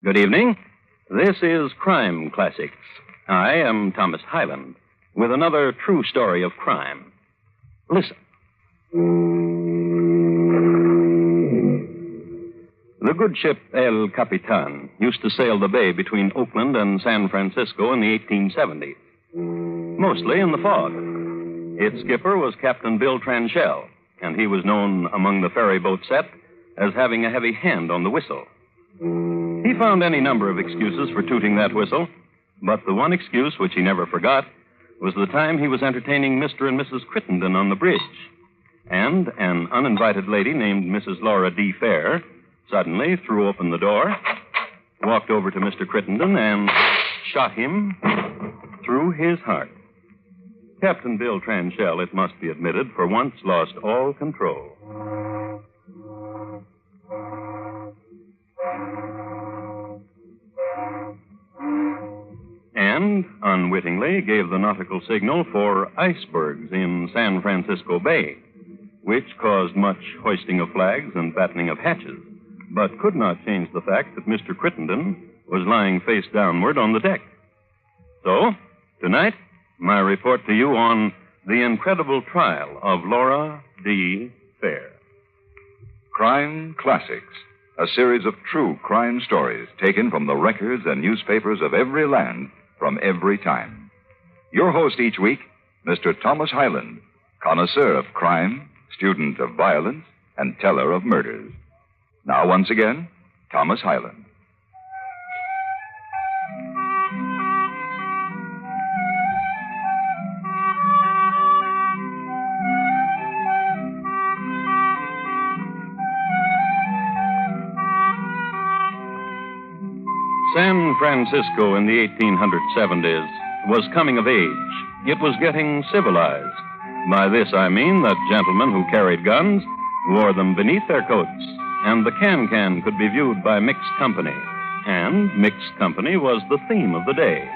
Good evening. This is Crime Classics. I am Thomas Hyland with another true story of crime. Listen. The good ship El Capitan used to sail the bay between Oakland and San Francisco in the 1870s, mostly in the fog. Its skipper was Captain Bill Tranchell, and he was known among the ferry boat set as having a heavy hand on the whistle. He found any number of excuses for tooting that whistle, but the one excuse which he never forgot was the time he was entertaining Mr. and Mrs. Crittenden on the bridge. And an uninvited lady named Mrs. Laura D. Fair suddenly threw open the door, walked over to Mr. Crittenden, and shot him through his heart. Captain Bill Tranchell, it must be admitted, for once lost all control. And unwittingly gave the nautical signal for icebergs in San Francisco Bay, which caused much hoisting of flags and battening of hatches, but could not change the fact that Mr. Crittenden was lying face downward on the deck. So, tonight, my report to you on the incredible trial of Laura D. Fair. Crime Classics, a series of true crime stories taken from the records and newspapers of every land from every time. Your host each week, Mr. Thomas Hyland, connoisseur of crime, student of violence, and teller of murders. Now, once again, Thomas Hyland. San Francisco in the 1870s was coming of age. It was getting civilized. By this I mean that gentlemen who carried guns wore them beneath their coats, and the can-can could be viewed by mixed company. And mixed company was the theme of the day.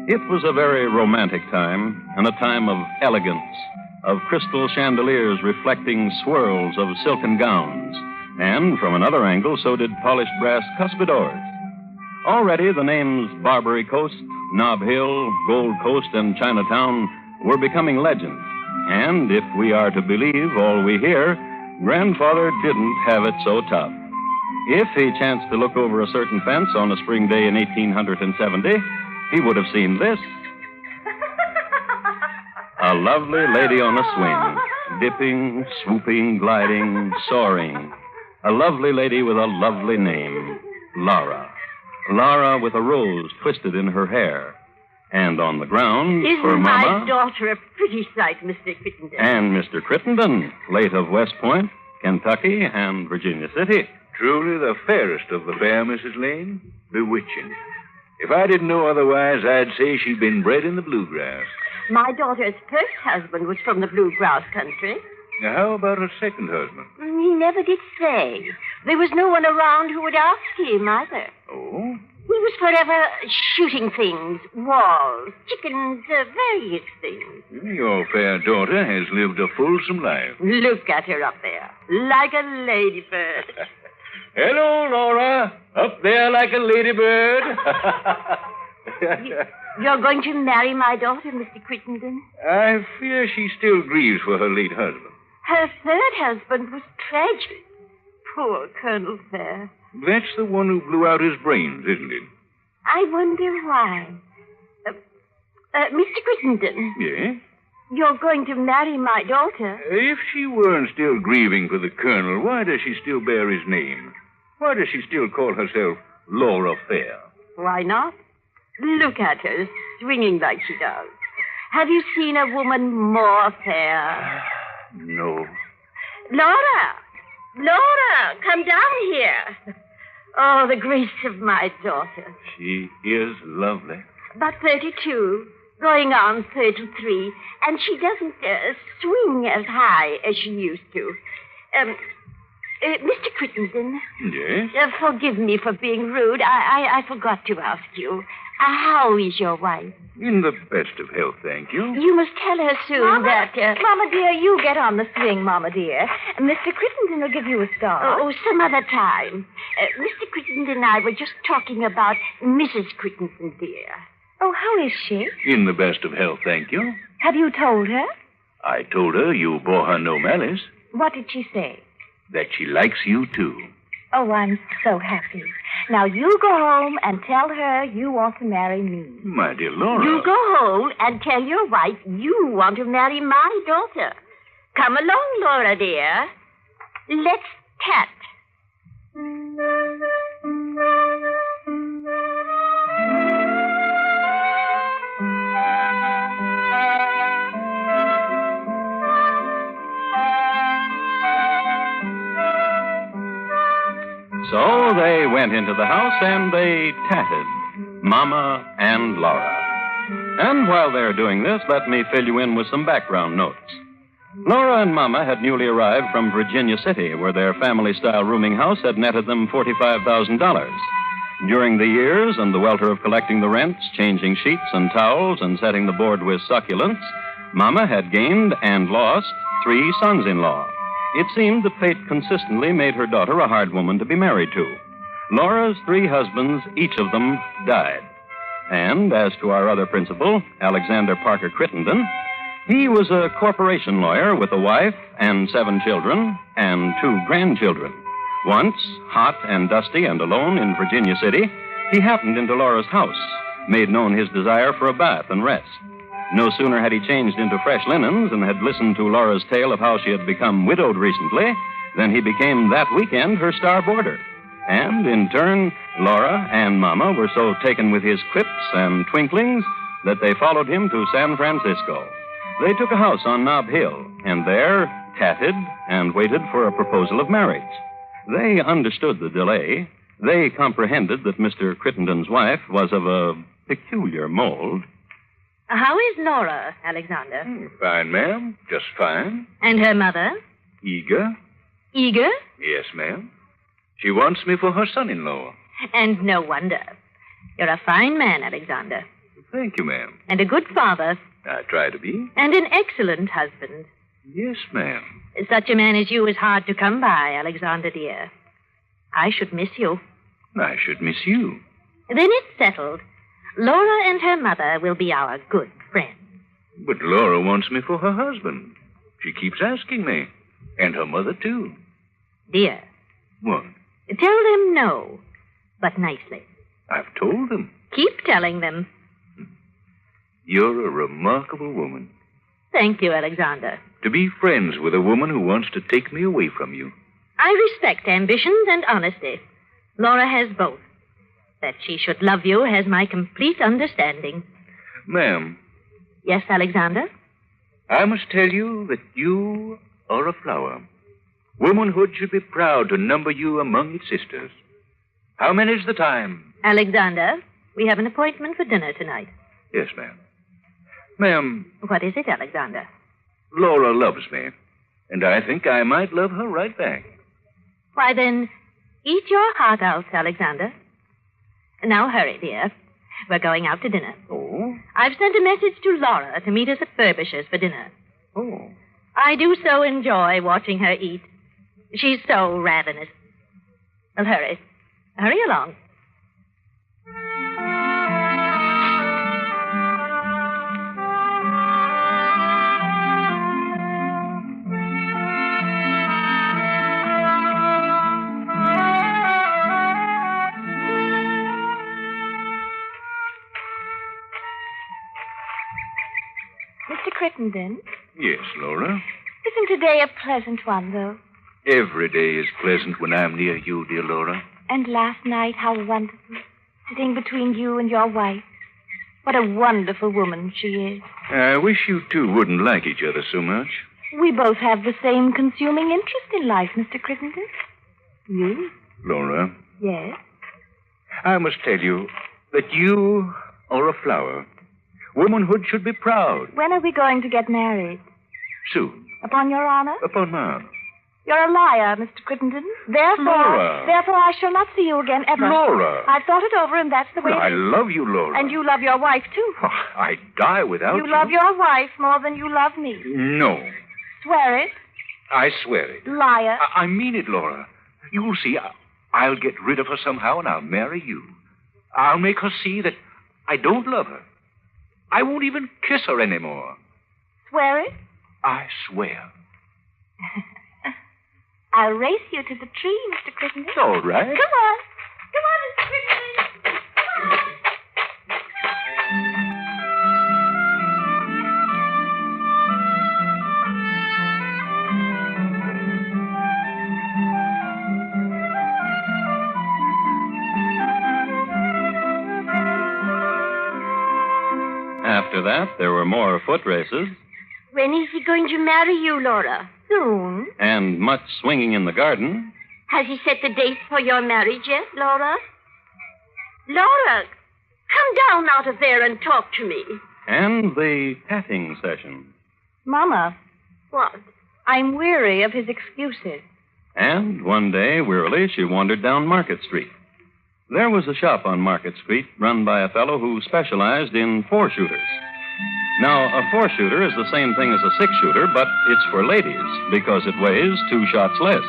It was a very romantic time, and a time of elegance, of crystal chandeliers reflecting swirls of silken gowns, and from another angle so did polished brass cuspidors. Already the names Barbary Coast, Nob Hill, Gold Coast, and Chinatown were becoming legend. And if we are to believe all we hear, Grandfather didn't have it so tough. If he chanced to look over a certain fence on a spring day in 1870, he would have seen this. A lovely lady on a swing, dipping, swooping, gliding, soaring. A lovely lady with a lovely name, Laura. Laura with a rose twisted in her hair. And on the ground, for Mama... Isn't my daughter a pretty sight, Mr. Crittenden? And Mr. Crittenden, late of West Point, Kentucky, and Virginia City. Truly the fairest of the fair, Mrs. Lane. Bewitching. If I didn't know otherwise, I'd say she'd been bred in the bluegrass. My daughter's first husband was from the bluegrass country. Now, how about her second husband? He never did say. There was no one around who would ask him either. Oh? He was forever shooting things, walls, chickens, various things. Your fair daughter has lived a fulsome life. Look at her up there, like a ladybird. Hello, Laura. Up there like a ladybird. You're going to marry my daughter, Mr. Crittenden? I fear she still grieves for her late husband. Her third husband was tragic. Poor Colonel Fair. That's the one who blew out his brains, isn't it? I wonder why. Mr. Crittenden. Yes? You're going to marry my daughter? If she weren't still grieving for the Colonel, why does she still bear his name? Why does she still call herself Laura Fair? Why not? Look at her, swinging like she does. Have you seen a woman more fair? No. Laura, come down here. Oh, the grace of my daughter. She is lovely. About 32, going on 33, and she doesn't swing as high as she used to. Mr. Crittenden. Yes? Forgive me for being rude. I forgot to ask you. How is your wife? In the best of health, thank you. You must tell her soon Mama, that... Mama dear, you get on the swing, Mama dear. Mr. Crittenden will give you a start. Oh, some other time. Mr. Crittenden and I were just talking about Mrs. Crittenden, dear. Oh, how is she? In the best of health, thank you. Have you told her? I told her you bore her no malice, What did she say? that she likes you, too. Oh, I'm so happy. Now you go home and tell her you want to marry me. My dear Laura. You go home and tell your wife you want to marry my daughter. Come along, Laura, dear. Let's tat. So they went into the house and they tatted, Mama and Laura. And while they're doing this, let me fill you in with some background notes. Laura and Mama had newly arrived from Virginia City, where their family-style rooming house had netted them $45,000. During the years and the welter of collecting the rents, changing sheets and towels, and setting the board with succulents, Mama had gained and lost 3 sons-in-law. It seemed that fate consistently made her daughter a hard woman to be married to. Laura's 3 husbands, each of them, died. And as to our other principal, Alexander Parker Crittenden, he was a corporation lawyer with a wife and 7 children and 2 grandchildren. Once, hot and dusty and alone in Virginia City, he happened into Laura's house, made known his desire for a bath and rest. No sooner had he changed into fresh linens and had listened to Laura's tale of how she had become widowed recently than he became that weekend her star boarder. And, in turn, Laura and Mama were so taken with his quips and twinklings that they followed him to San Francisco. They took a house on Nob Hill, and there tatted and waited for a proposal of marriage. They understood the delay. They comprehended that Mr. Crittenden's wife was of a peculiar mold. How is Laura, Alexander? Fine, ma'am. Just fine. And her mother? Eager? Eager? Yes, ma'am. She wants me for her son-in-law. And no wonder. You're a fine man, Alexander. Thank you, ma'am. And a good father. I try to be. And an excellent husband. Yes, ma'am. Such a man as you is hard to come by, Alexander, dear. I should miss you. I should miss you. Then it's settled. Laura and her mother will be our good friends. But Laura wants me for her husband. She keeps asking me. And her mother, too. Dear, What? tell them no, but nicely. I've told them. Keep telling them. You're a remarkable woman. Thank you, Alexander. To be friends with a woman who wants to take me away from you. I respect ambitions and honesty. Laura has both. That she should love you has my complete understanding. Ma'am, Yes, Alexander? I must tell you that you are a flower. Womanhood should be proud to number you among its sisters. How many's the time? Alexander, we have an appointment for dinner tonight. Yes, ma'am. Ma'am, What is it, Alexander? Laura loves me, and I think I might love her right back. Why, then, eat your heart out, Alexander. Now hurry, dear. We're going out to dinner. Oh? I've sent a message to Laura to meet us at Furbisher's for dinner. Oh. I do so enjoy watching her eat. She's so ravenous. Well, hurry. Hurry along. Mr. Crittenden, Yes, Laura. isn't today a pleasant one, though? Every day is pleasant when I'm near you, dear Laura. And last night, how wonderful. Sitting between you and your wife. What a wonderful woman she is. I wish you two wouldn't like each other so much. We both have the same consuming interest in life, Mr. Crittenden. You? Laura, Yes. I must tell you that you are a flower. Womanhood should be proud. When are we going to get married? Soon. Upon your honor? Upon my honor. You're a liar, Mr. Crittenden. Laura. Therefore, I shall not see you again ever. Laura. I've thought it over, and that's the way I it is. love you, Laura. And you love your wife, too. Oh, I'd die without you. You love your wife more than you love me. No. Swear it. I swear it. Liar. I mean it, Laura. You'll see. I'll get rid of her somehow, and I'll marry you. I'll make her see that I don't love her. I won't even kiss her anymore. Swear it. I swear. I'll race you to the tree, Mr. Crittenden. All right. Come on. Come on, Mr. Crittenden. Come on. After that, there were more foot races When is he going to marry you, Laura? Soon. and much swinging in the garden. Has he set the date for your marriage yet, Laura? Laura, come down out of there and talk to me. And the patting session. Mama, What? I'm weary of his excuses. And one day, wearily, she wandered down Market Street. There was a shop on Market Street run by a fellow who specialized in four-shooters. Now, a four-shooter is the same thing as a six-shooter, but it's for ladies because it weighs 2 shots less.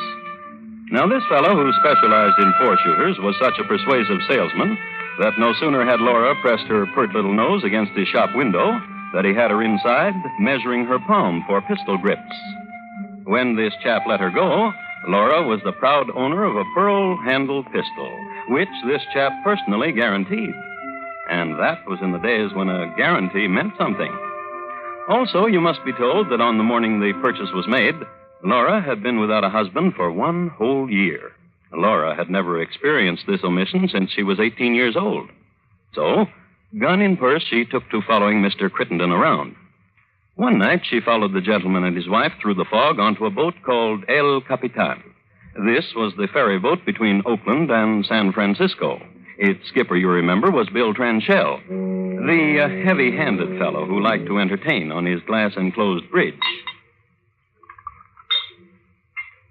Now, this fellow who specialized in four-shooters was such a persuasive salesman that no sooner had Laura pressed her pert little nose against his shop window that he had her inside measuring her palm for pistol grips. When this chap let her go, Laura was the proud owner of a pearl-handled pistol, which this chap personally guaranteed. And that was in the days when a guarantee meant something. Also, you must be told that on the morning the purchase was made, Laura had been without a husband for 1 whole year. Laura had never experienced this omission since she was 18 years old. So, gun in purse, she took to following Mr. Crittenden around. One night, she followed the gentleman and his wife through the fog onto a boat called El Capitan. This was the ferry boat between Oakland and San Francisco. Its skipper, you remember, was Bill Tranchell, the heavy-handed fellow who liked to entertain on his glass-enclosed bridge.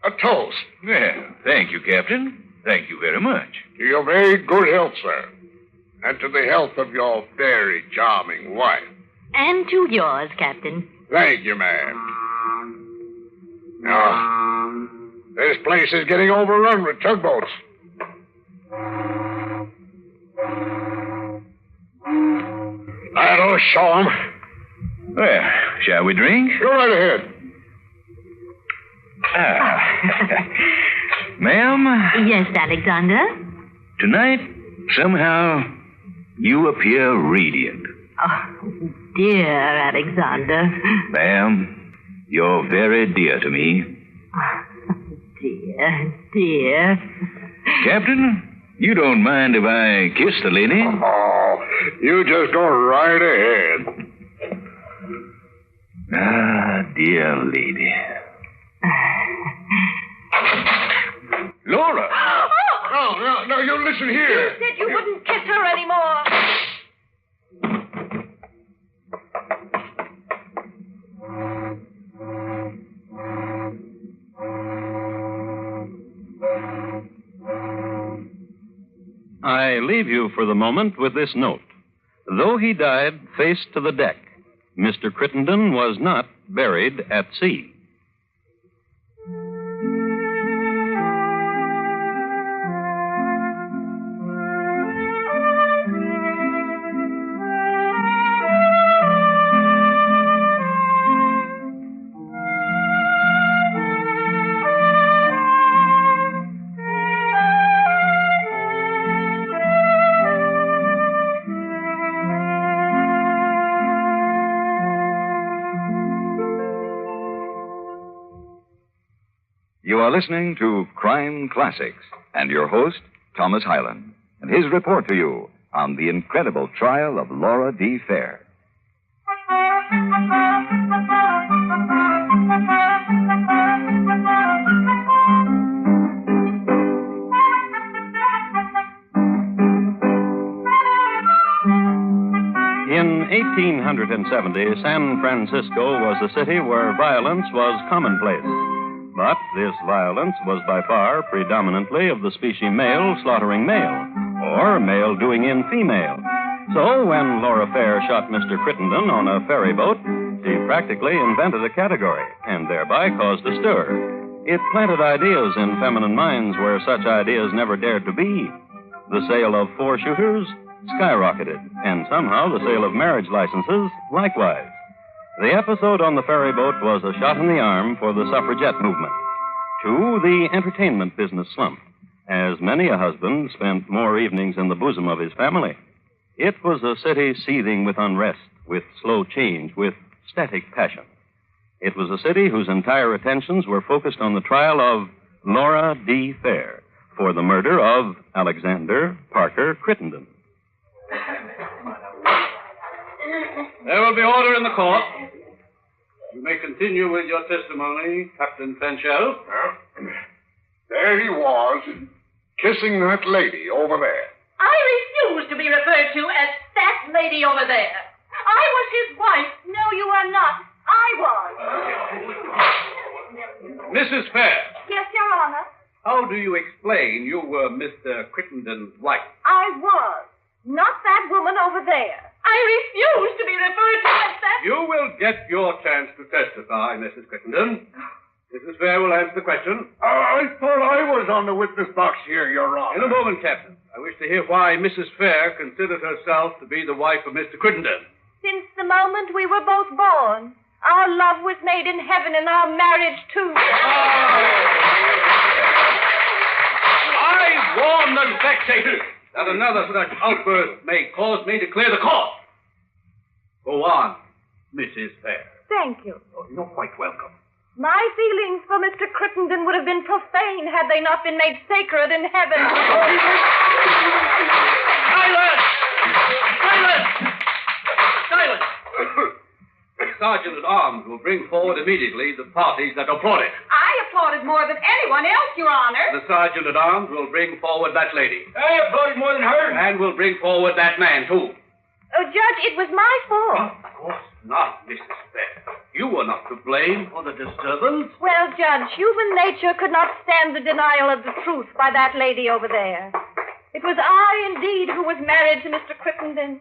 A toast. Well, thank you, Captain. Thank you very much. To your very good health, sir. And to the health of your very charming wife. And to yours, Captain. Thank you, ma'am. Now, this place is getting overrun with tugboats. That'll show 'em. Well, shall we drink? Go right ahead. Ma'am, Yes, Alexander? tonight, somehow, you appear radiant. Oh, dear Alexander. Ma'am, you're very dear to me. Dear. Captain, you don't mind if I kiss the lady? Oh, you just go right ahead. Ah, dear lady. Laura! No, you listen here. You said you wouldn't kiss her anymore. I leave you for the moment with this note. Though he died face to the deck, Mr. Crittenden was not buried at sea. You are listening to Crime Classics and your host, Thomas Hyland, and his report to you on the incredible trial of Laura D. Fair. In 1870, San Francisco was a city where violence was commonplace. But this violence was by far predominantly of the species male slaughtering male, or male doing in female. So when Laura Fair shot Mr. Crittenden on a ferry boat, she practically invented a category and thereby caused a stir. It planted ideas in feminine minds where such ideas never dared to be. The sale of four-shooters skyrocketed, and somehow the sale of marriage licenses likewise. The episode on the ferry boat was a shot in the arm for the suffragette movement. Too, the entertainment business slumped, as many a husband spent more evenings in the bosom of his family. It was a city seething with unrest, with slow change, with static passion. It was a city whose entire attentions were focused on the trial of Laura D. Fair for the murder of Alexander Parker Crittenden. There will be order in the court. You may continue with your testimony, Captain Fenchel. There he was, kissing that lady over there. I refuse to be referred to as that lady over there. I was his wife. No, you are not. I was. Mrs. Fair, Yes, Your Honor. how do you explain you were Mr. Crittenden's wife? I was. Not that woman over there. I refuse to be referred to as that. You will get your chance to testify, Mrs. Crittenden. Mrs. Fair will answer the question. I thought I was on the witness box here, Your Honor. In a moment, Captain. I wish to hear why Mrs. Fair considered herself to be the wife of Mr. Crittenden. Since the moment we were both born, our love was made in heaven and our marriage, too. I warn the spectators that another such outburst may cause me to clear the court. Go on, Mrs. Fair. Thank you. Oh, you're quite welcome. My feelings for Mr. Crittenden would have been profane had they not been made sacred in heaven. Silence! Silence! Silence! The Sergeant at Arms will bring forward immediately the parties that applauded. I applauded more than anyone else, Your Honor. The Sergeant at Arms will bring forward that lady. I applauded more than her. And will bring forward that man, too. Oh, Judge, it was my fault. Of course not, Mrs. Fair. You were not to blame for the disturbance. Well, Judge, human nature could not stand the denial of the truth by that lady over there. It was I, indeed, who was married to Mr. Crittenden.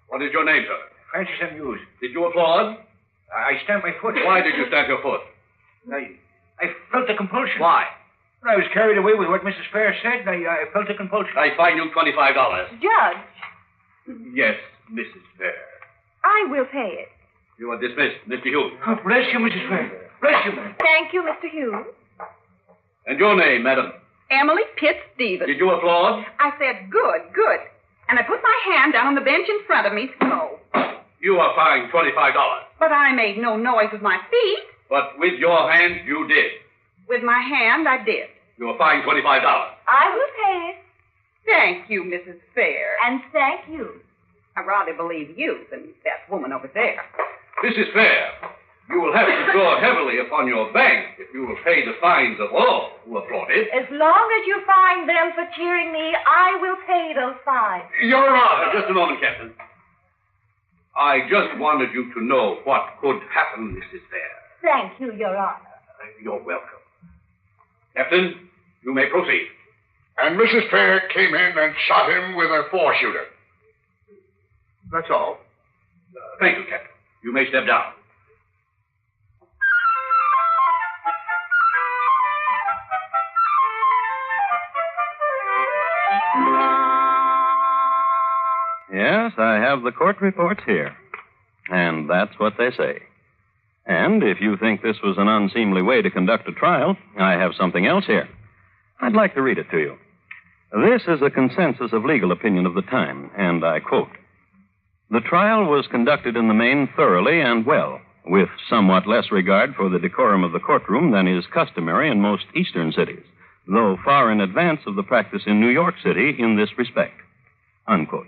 What is your name, sir? Francis M. Hughes. Did you applaud? I stamped my foot. Why did you stamp your foot? I felt the compulsion. Why? I was carried away with what Mrs. Fair said, and I felt the compulsion. I fine you $25. Judge, Yes, Mrs. Fair. I will pay it. You are dismissed, Mr. Hughes. Oh, bless you, Mrs. Fair. Bless you, ma'am. Thank you, Mr. Hughes. And your name, madam? Emily Pitt Stevens. Did you applaud? I said, good, good. And I put my hand down on the bench in front of me, so. You are fined $25. But I made no noise with my feet. But with your hand, you did. With my hand, I did. You are fined $25. I will pay it. Thank you, Mrs. Fair. And thank you. I rather believe you than that woman over there. Mrs. Fair, you will have to draw heavily upon your bank if you will pay the fines of all who applauded. As long as you find them for cheering me, I will pay those fines. Your Honor. Just a moment, Captain. I just wanted you to know what could happen, Mrs. Fair. Thank you, Your Honor. You're welcome. Captain, you may proceed. And Mrs. Fair came in and shot him with a four-shooter. That's all. Thank you, Captain. You may step down. Yes, I have the court reports here. And that's what they say. And if you think this was an unseemly way to conduct a trial, I have something else here. I'd like to read it to you. This is a consensus of legal opinion of the time, and I quote, "The trial was conducted in the main thoroughly and well, with somewhat less regard for the decorum of the courtroom than is customary in most eastern cities, though far in advance of the practice in New York City in this respect." Unquote.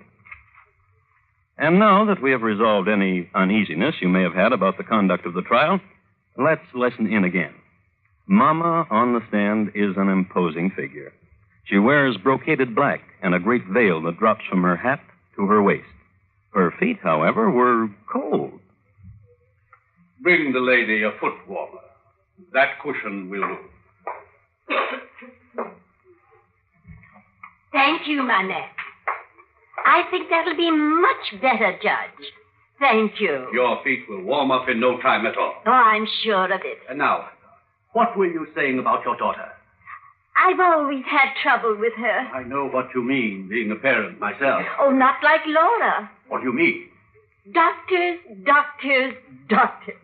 And now that we have resolved any uneasiness you may have had about the conduct of the trial, let's listen in again. Mama on the stand is an imposing figure. She wears brocaded black and a great veil that drops from her hat to her waist. Her feet, however, were cold. Bring the lady a foot warmer. That cushion will do. Thank you, Manette. I think that'll be much better, Judge. Thank you. Your feet will warm up in no time at all. Oh, I'm sure of it. And now, what were you saying about your daughter? I've always had trouble with her. I know what you mean, being a parent myself. Oh, not like Laura. What do you mean? Doctors, doctors, doctors.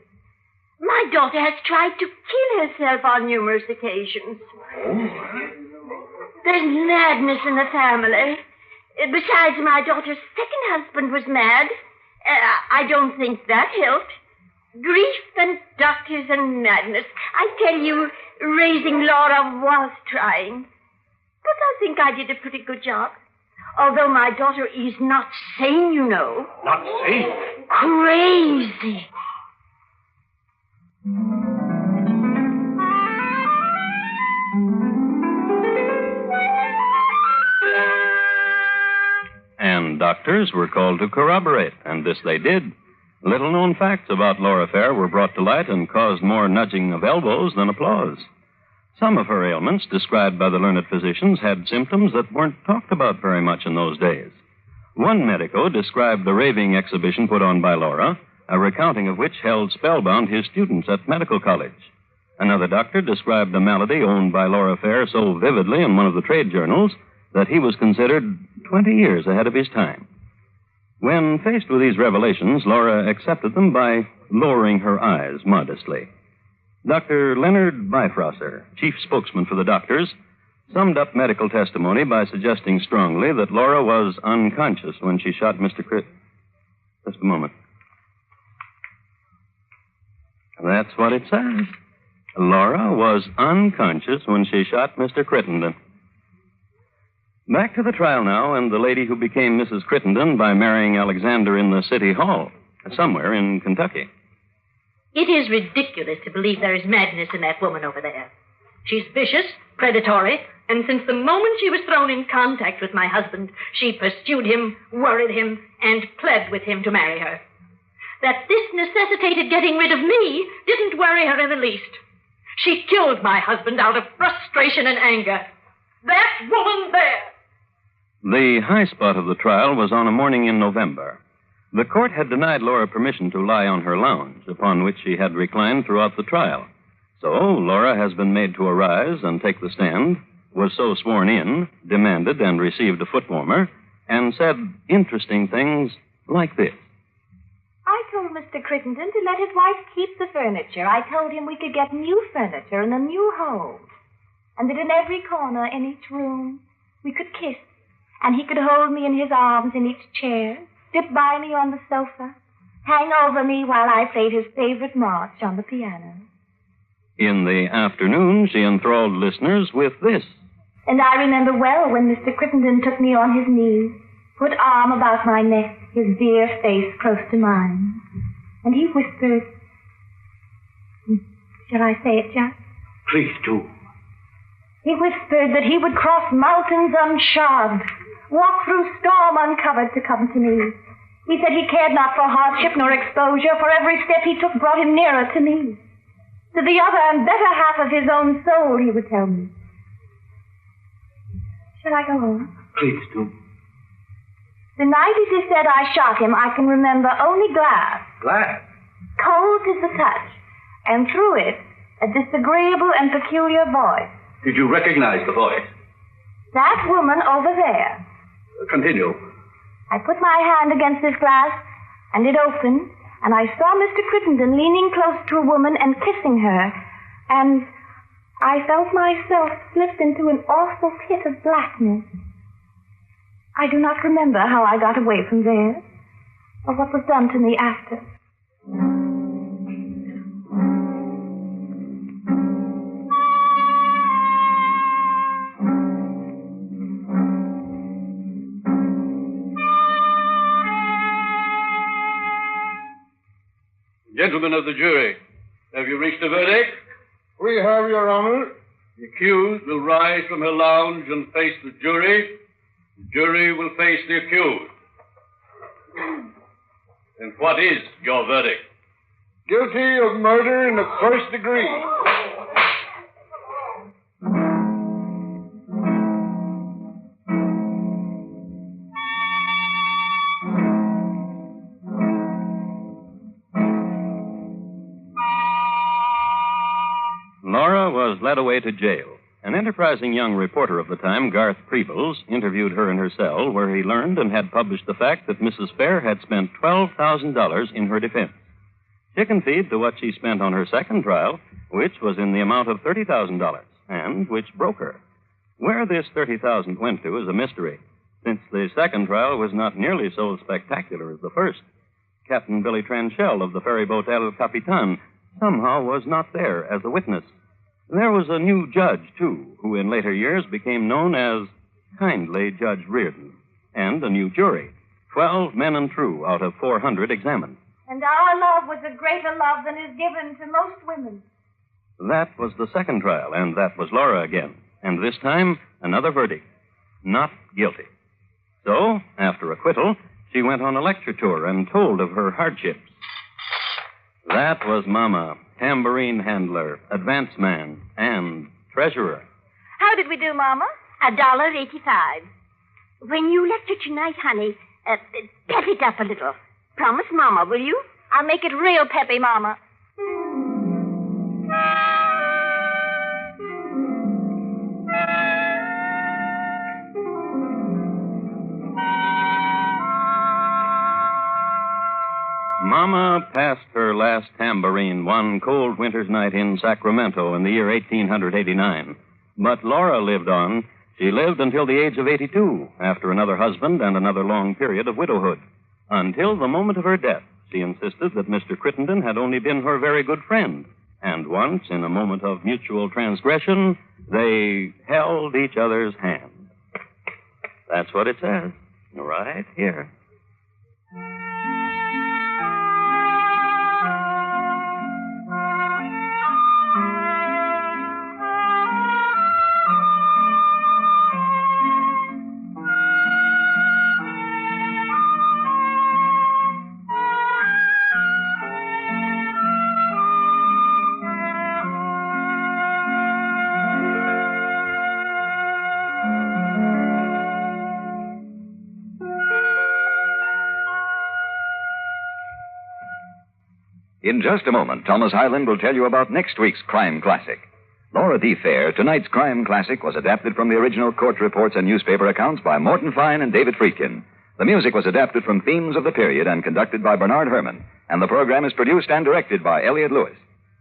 My daughter has tried to kill herself on numerous occasions. There's madness in the family. Besides, my daughter's second husband was mad. I don't think that helped. Grief and doctors and madness. I tell you, raising Laura was trying. But I think I did a pretty good job. Although my daughter is not sane, you know. Not sane? Crazy. And doctors were called to corroborate, and this they did. Little-known facts about Laura Fair were brought to light and caused more nudging of elbows than applause. Some of her ailments, described by the learned physicians, had symptoms that weren't talked about very much in those days. One medico described the raving exhibition put on by Laura, a recounting of which held spellbound his students at medical college. Another doctor described a malady owned by Laura Fair so vividly in one of the trade journals that he was considered 20 years ahead of his time. When faced with these revelations, Laura accepted them by lowering her eyes modestly. Dr. Leonard Bifrosser, chief spokesman for the doctors, summed up medical testimony by suggesting strongly that Laura was unconscious when she shot Mr. Just a moment. That's what it says. Laura was unconscious when she shot Mr. Crittenden. Back to the trial now, and the lady who became Mrs. Crittenden by marrying Alexander in the city hall, somewhere in Kentucky. It is ridiculous to believe there is madness in that woman over there. She's vicious, predatory, and since the moment she was thrown in contact with my husband, she pursued him, worried him, and pled with him to marry her. That this necessitated getting rid of me didn't worry her in the least. She killed my husband out of frustration and anger. That woman there! The high spot of the trial was on a morning in November. The court had denied Laura permission to lie on her lounge, upon which she had reclined throughout the trial. So Laura has been made to arise and take the stand, was so sworn in, demanded and received a foot warmer, and said interesting things like this. I told Mr. Crittenden to let his wife keep the furniture. I told him we could get new furniture in a new home, and that in every corner in each room we could kiss, and he could hold me in his arms in each chair, sit by me on the sofa, hang over me while I played his favorite march on the piano. In the afternoon, she enthralled listeners with this. And I remember well when Mr. Crittenden took me on his knees, put arm about my neck, his dear face close to mine, and he whispered, shall I say it, Jack? Please do. He whispered that he would cross mountains unshod, walk through storm uncovered to come to me. He said he cared not for hardship nor exposure, for every step he took brought him nearer to me. To the other and better half of his own soul, he would tell me. Shall I go on? Please do. The night, as he said, I shot him, I can remember only glass. Glass? Cold as the touch, and through it, a disagreeable and peculiar voice. Did you recognize the voice? That woman over there. Continue. I put my hand against this glass, and it opened, and I saw Mr. Crittenden leaning close to a woman and kissing her, and I felt myself slipped into an awful pit of blackness. I do not remember how I got away from there, or what was done to me after. Gentlemen of the jury, have you reached a verdict? We have, Your Honor. The accused will rise from her lounge and face the jury. The jury will face the accused. And what is your verdict? Guilty of murder in the first degree. led away to jail. An enterprising young reporter of the time, Garth Prebles, interviewed her in her cell, where he learned and had published the fact that Mrs. Fair had spent $12,000 in her defense. Chicken feed to what she spent on her second trial, which was in the amount of $30,000, and which broke her. Where this $30,000 went to is a mystery, since the second trial was not nearly so spectacular as the first. Captain Billy Tranchell of the ferry boat El Capitan somehow was not there as a witness. There was a new judge, too, who in later years became known as Kindly Judge Reardon, and a new jury, 12 men and true out of 400 examined. And our love was a greater love than is given to most women. That was the second trial, and that was Laura again. And this time, another verdict. Not guilty. So, after acquittal, she went on a lecture tour and told of her hardships. That was Mama, tambourine handler, advance man, and treasurer. How did we do, Mama? $1.85. When you lecture tonight, honey, pep it up a little. Promise Mama, will you? I'll make it real peppy, Mama. Mama passed her last tambourine one cold winter's night in Sacramento in the year 1889. But Laura lived on. She lived until the age of 82, after another husband and another long period of widowhood. Until the moment of her death, she insisted that Mr. Crittenden had only been her very good friend. And once, in a moment of mutual transgression, they held each other's hand. That's what it says, right here. In just a moment, Thomas Hyland will tell you about next week's crime classic. Laura D. Fair, tonight's crime classic was adapted from the original court reports and newspaper accounts by Morton Fine and David Friedkin. The music was adapted from themes of the period and conducted by Bernard Herrmann, and the program is produced and directed by Elliot Lewis.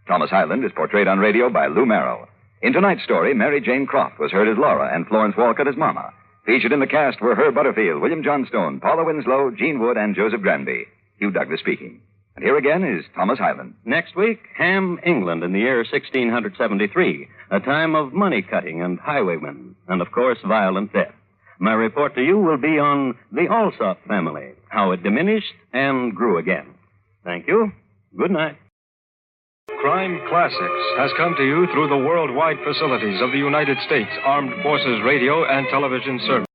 Thomas Hyland is portrayed on radio by Lou Merrill. In tonight's story, Mary Jane Croft was heard as Laura and Florence Walcott as Mama. Featured in the cast were Herb Butterfield, William Johnstone, Paula Winslow, Jean Wood, and Joseph Granby. Hugh Douglas speaking. And here again is Thomas Hyland. Next week, Ham, England, in the year 1673, a time of money cutting and highwaymen, and of course, violent death. My report to you will be on the Alsop family, how it diminished and grew again. Thank you. Good night. Crime Classics has come to you through the worldwide facilities of the United States Armed Forces Radio and Television Service.